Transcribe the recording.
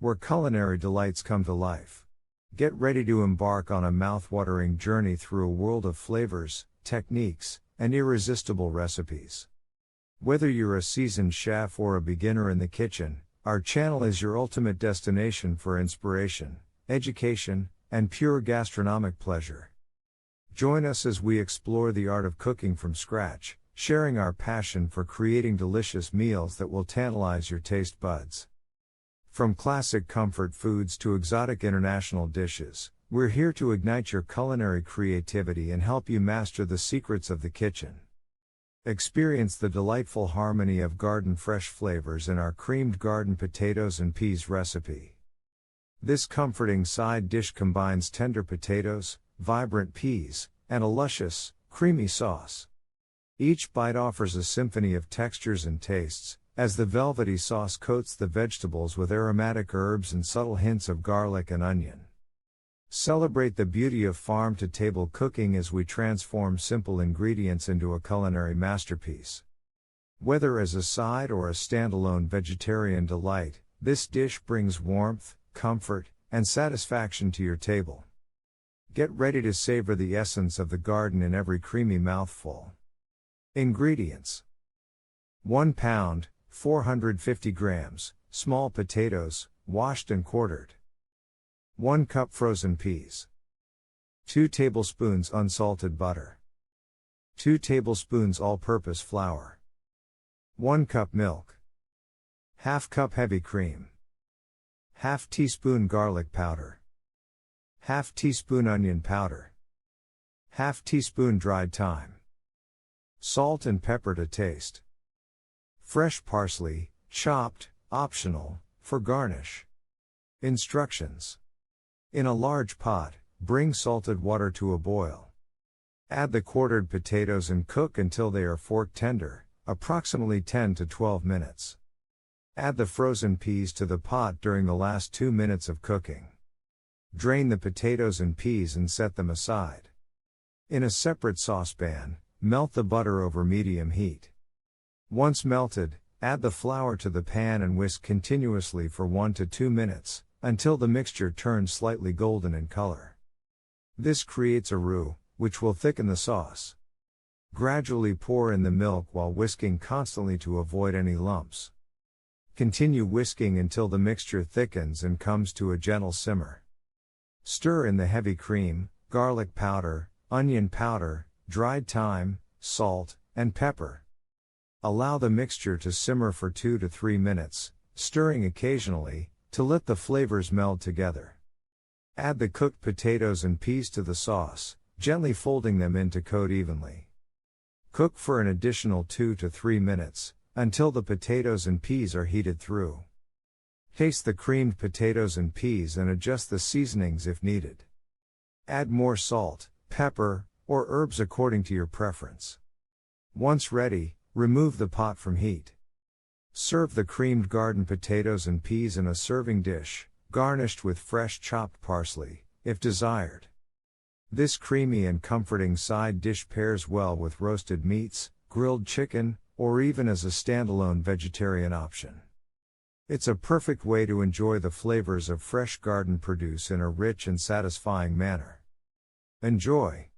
where culinary delights come to life. Get ready to embark on a mouth-watering journey through a world of flavors, techniques, and irresistible recipes. Whether you're a seasoned chef or a beginner in the kitchen, our channel is your ultimate destination for inspiration, education, and pure gastronomic pleasure. Join us as we explore the art of cooking from scratch, sharing our passion for creating delicious meals that will tantalize your taste buds. From classic comfort foods to exotic international dishes, we're here to ignite your culinary creativity and help you master the secrets of the kitchen. Experience the delightful harmony of garden-fresh flavors in our creamed garden potatoes and peas recipe. This comforting side dish combines tender potatoes, vibrant peas, and a luscious, creamy sauce. Each bite offers a symphony of textures and tastes, as the velvety sauce coats the vegetables with aromatic herbs and subtle hints of garlic and onion. Celebrate the beauty of farm-to-table cooking as we transform simple ingredients into a culinary masterpiece. Whether as a side or a standalone vegetarian delight, this dish brings warmth, comfort, and satisfaction to your table. Get ready to savor the essence of the garden in every creamy mouthful. Ingredients: 1 pound, 450 grams, small potatoes, washed and quartered. 1 cup frozen peas. 2 tablespoons unsalted butter. 2 tablespoons all-purpose flour. 1 cup milk. Half cup heavy cream. Half teaspoon garlic powder. Half teaspoon onion powder. Half teaspoon dried thyme. Salt and pepper to taste. Fresh parsley, chopped, optional, for garnish. Instructions. In a large pot, bring salted water to a boil. Add the quartered potatoes and cook until they are fork tender, approximately 10 to 12 minutes. Add the frozen peas to the pot during the last 2 minutes of cooking. Drain the potatoes and peas and set them aside. In a separate saucepan, melt the butter over medium heat. Once melted, add the flour to the pan and whisk continuously for 1 to 2 minutes, until the mixture turns slightly golden in color. This creates a roux, which will thicken the sauce. Gradually pour in the milk while whisking constantly to avoid any lumps. Continue whisking until the mixture thickens and comes to a gentle simmer. Stir in the heavy cream, garlic powder, onion powder, dried thyme, salt, and pepper. Allow the mixture to simmer for 2 to 3 minutes, stirring occasionally, to let the flavors meld together. Add the cooked potatoes and peas to the sauce, gently folding them in to coat evenly. Cook for an additional 2 to 3 minutes, until the potatoes and peas are heated through. Taste the creamed potatoes and peas and adjust the seasonings if needed. Add more salt, pepper, or herbs according to your preference. Once ready, remove the pot from heat. Serve the creamed garden potatoes and peas in a serving dish, garnished with fresh chopped parsley, if desired. This creamy and comforting side dish pairs well with roasted meats, grilled chicken, or even as a standalone vegetarian option. It's a perfect way to enjoy the flavors of fresh garden produce in a rich and satisfying manner. Enjoy!